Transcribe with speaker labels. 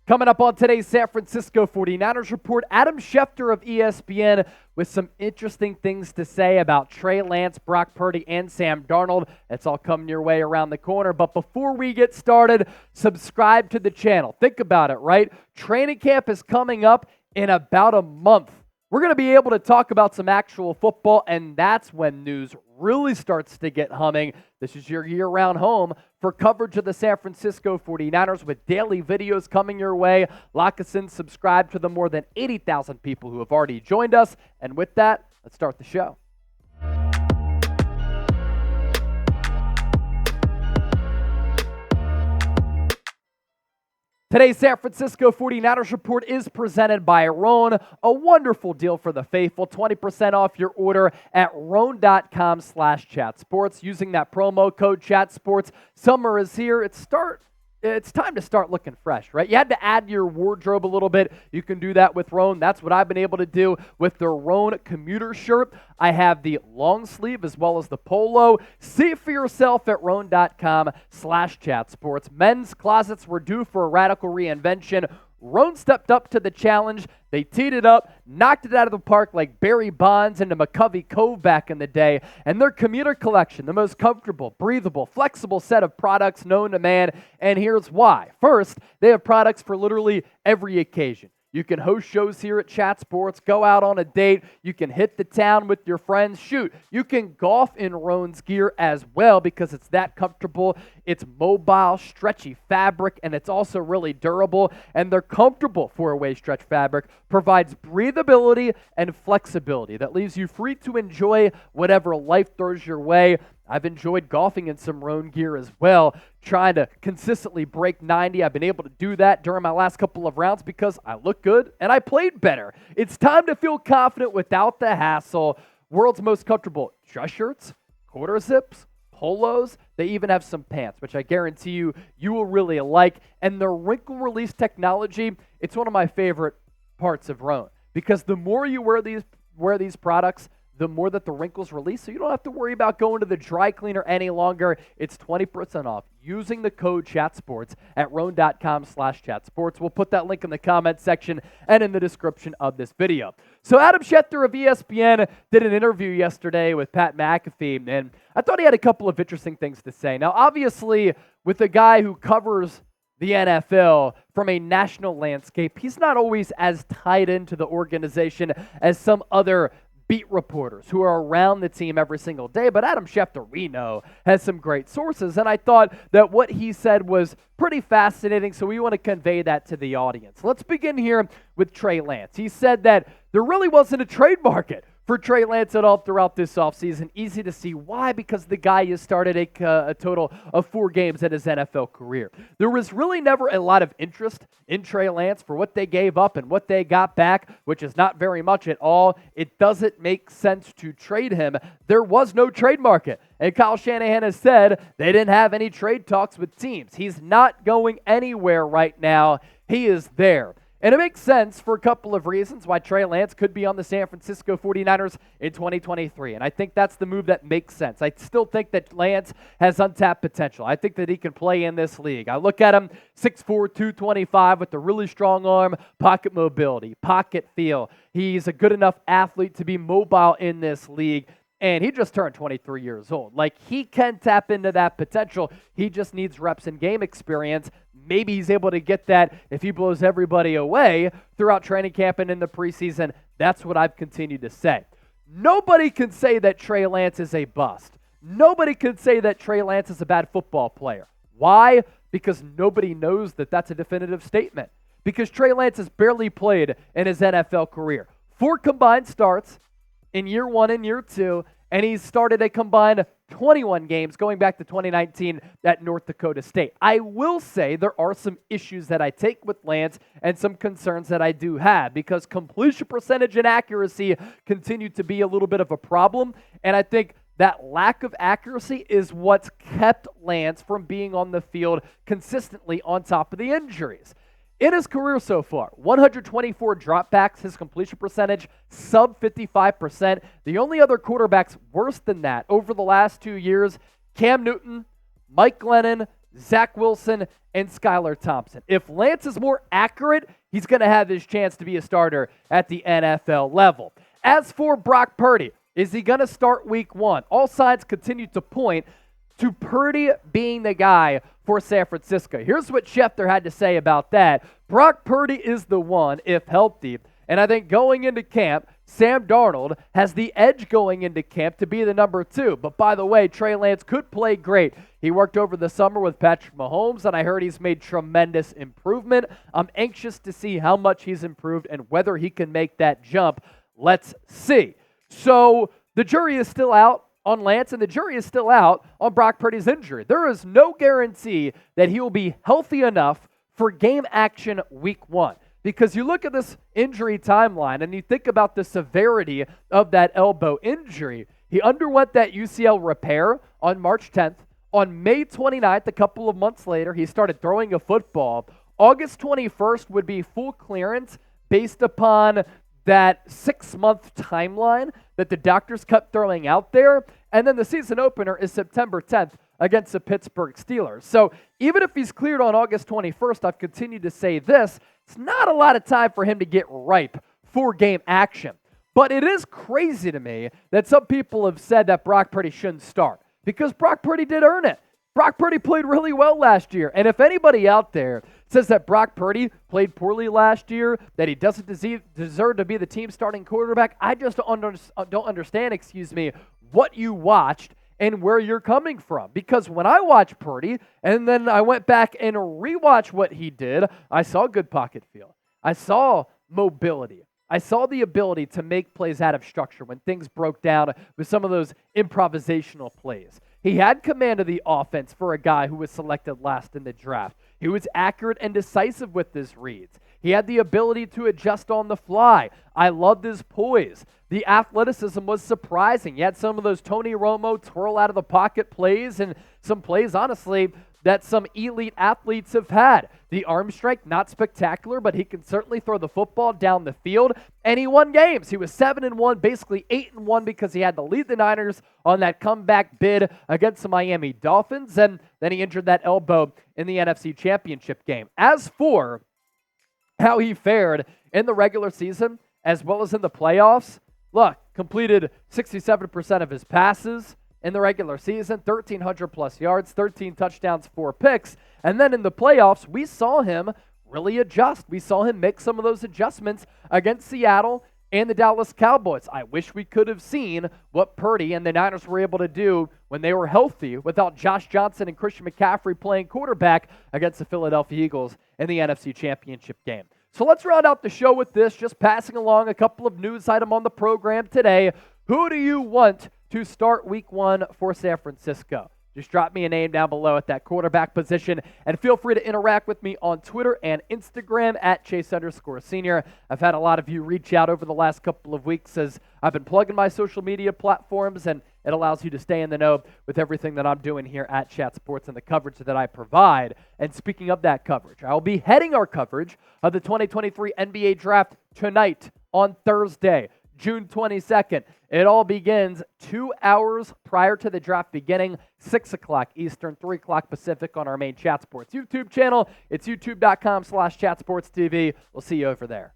Speaker 1: Coming up on today's San Francisco 49ers Report, Adam Schefter of ESPN with some interesting things to say about Trey Lance, Brock Purdy, and Sam Darnold. It's all coming your way around the corner. But before we get started, subscribe to the channel. Think about it, right? Training camp is coming up in about a month. We're going to be able to talk about some actual football, and that's when news really starts to get humming. This is your year-round home for coverage of the San Francisco 49ers with daily videos coming your way. Lock us in, subscribe to the more than 80,000 people who have already joined us. And with that, let's start the show. Today's San Francisco 49ers Report is presented by Roan, a wonderful deal for the faithful. 20% off your order at roan.com/chatsports. Using that promo code chatsports. Summer is here. It's time to start looking fresh, right? You had to add your wardrobe a little bit. You can do that with Roan. That's what I've been able to do with the Roan commuter shirt. I have the long sleeve as well as the polo. See it for yourself at roan.com/chatsports. Men's closets were due for a radical reinvention. Roan stepped up to the challenge. They teed it up, knocked it out of the park like Barry Bonds into McCovey Cove back in the day. And their commuter collection, the most comfortable, breathable, flexible set of products known to man. And here's why. First, they have products for literally every occasion. You can host shows here at Chat Sports, go out on a date, you can hit the town with your friends, shoot. You can golf in Roan's gear as well because it's that comfortable. It's mobile, stretchy fabric, and it's also really durable. And their comfortable four-way stretch fabric provides breathability and flexibility that leaves you free to enjoy whatever life throws your way. I've enjoyed golfing in some Roan gear as well, trying to consistently break 90. I've been able to do that during my last couple of rounds because I look good and I played better. It's time to feel confident without the hassle. World's most comfortable dress shirts, quarter zips, polos. They even have some pants, which I guarantee you will really like. And the wrinkle release technology, it's one of my favorite parts of Roan because the more you wear these products, the more that the wrinkles release, so you don't have to worry about going to the dry cleaner any longer. It's 20% off using the code CHATSPORTS at roan.com/chatsports. We'll put that link in the comments section and in the description of this video. So Adam Schefter of ESPN did an interview yesterday with Pat McAfee, and I thought he had a couple of interesting things to say. Now, obviously, with a guy who covers the NFL from a national landscape, he's not always as tied into the organization as some other beat reporters who are around the team every single day. But Adam Schefter, we know, has some great sources. And I thought that what he said was pretty fascinating, so we want to convey that to the audience. Let's begin here with Trey Lance. He said that there really wasn't a trade market for Trey Lance at all throughout this offseason. Easy to see why, because the guy has started a total of 4 games in his NFL career. There was really never a lot of interest in Trey Lance for what they gave up and what they got back, which is not very much at all. It doesn't make sense to trade him. There was no trade market. And Kyle Shanahan has said they didn't have any trade talks with teams. He's not going anywhere right now. He is there. And it makes sense for a couple of reasons why Trey Lance could be on the San Francisco 49ers in 2023. And I think that's the move that makes sense. I still think that Lance has untapped potential. I think that he can play in this league. I look at him, 6'4", 225 with a really strong arm, pocket mobility, pocket feel. He's a good enough athlete to be mobile in this league. And he just turned 23 years old. Like, he can tap into that potential. He just needs reps and game experience. Maybe he's able to get that if he blows everybody away throughout training camp and in the preseason. That's what I've continued to say. Nobody can say that Trey Lance is a bust. Nobody can say that Trey Lance is a bad football player. Why? Because nobody knows that that's a definitive statement. Because Trey Lance has barely played in his NFL career. 4 combined starts in year 1 and year 2, and he's started a combined 21 games going back to 2019 at North Dakota State. I will say there are some issues that I take with Lance and some concerns that I do have because completion percentage and accuracy continue to be a little bit of a problem, and I think that lack of accuracy is what's kept Lance from being on the field consistently on top of the injuries. In his career so far, 124 dropbacks, his completion percentage, sub 55%. The only other quarterbacks worse than that over the last 2 years, Cam Newton, Mike Glennon, Zach Wilson, and Skylar Thompson. If Lance is more accurate, he's going to have his chance to be a starter at the NFL level. As for Brock Purdy, is he going to start week 1? All signs continue to point to Purdy being the guy for San Francisco. Here's what Schefter had to say about that. Brock Purdy is the one, if healthy. And I think going into camp, Sam Darnold has the edge going into camp to be the number 2. But by the way, Trey Lance could play great. He worked over the summer with Patrick Mahomes, and I heard he's made tremendous improvement. I'm anxious to see how much he's improved and whether he can make that jump. Let's see. So the jury is still out on Lance, and the jury is still out on Brock Purdy's injury. There is no guarantee that he will be healthy enough for game action week 1. Because you look at this injury timeline and you think about the severity of that elbow injury. He underwent that UCL repair on March 10th. On May 29th, a couple of months later, he started throwing a football. August 21st would be full clearance based upon that 6-month timeline that the doctors kept throwing out there. And then the season opener is September 10th against the Pittsburgh Steelers. So even if he's cleared on August 21st, I've continued to say this, it's not a lot of time for him to get ripe for game action. But it is crazy to me that some people have said that Brock Purdy shouldn't start because Brock Purdy did earn it. Brock Purdy played really well last year. And if anybody out there says that Brock Purdy played poorly last year, that he doesn't deserve to be the team starting quarterback, I just don't understand, what you watched and where you're coming from. Because when I watched Purdy, and then I went back and rewatched what he did, I saw good pocket feel. I saw mobility. I saw the ability to make plays out of structure when things broke down with some of those improvisational plays. He had command of the offense for a guy who was selected last in the draft. He was accurate and decisive with his reads. He had the ability to adjust on the fly. I loved his poise. The athleticism was surprising. He had some of those Tony Romo twirl out of the pocket plays and some plays, honestly, that some elite athletes have had. The arm strength, not spectacular, but he can certainly throw the football down the field. And he won games. He was 7-1, basically 8-1 because he had to lead the Niners on that comeback bid against the Miami Dolphins. And then he injured that elbow in the NFC Championship game. As for how he fared in the regular season as well as in the playoffs, look, completed 67% of his passes in the regular season, 1,300 plus yards, 13 touchdowns, 4 picks. And then in the playoffs, we saw him really adjust. We saw him make some of those adjustments against Seattle and the Dallas Cowboys. I wish we could have seen what Purdy and the Niners were able to do when they were healthy without Josh Johnson and Christian McCaffrey playing quarterback against the Philadelphia Eagles in the NFC Championship game. So let's round out the show with this, just passing along a couple of news items on the program today. Who do you want to start week 1 for San Francisco? Just drop me a name down below at that quarterback position, and feel free to interact with me on Twitter and Instagram at Chase_Senior. I've had a lot of you reach out over the last couple of weeks as I've been plugging my social media platforms, and it allows you to stay in the know with everything that I'm doing here at Chat Sports and the coverage that I provide. And speaking of that coverage, I'll be heading our coverage of the 2023 NBA Draft tonight on Thursday, June 22nd. It all begins 2 hours prior to the draft beginning, 6 o'clock Eastern, 3 o'clock Pacific on our main Chat Sports YouTube channel. It's youtube.com/ChatSportsTV. We'll see you over there.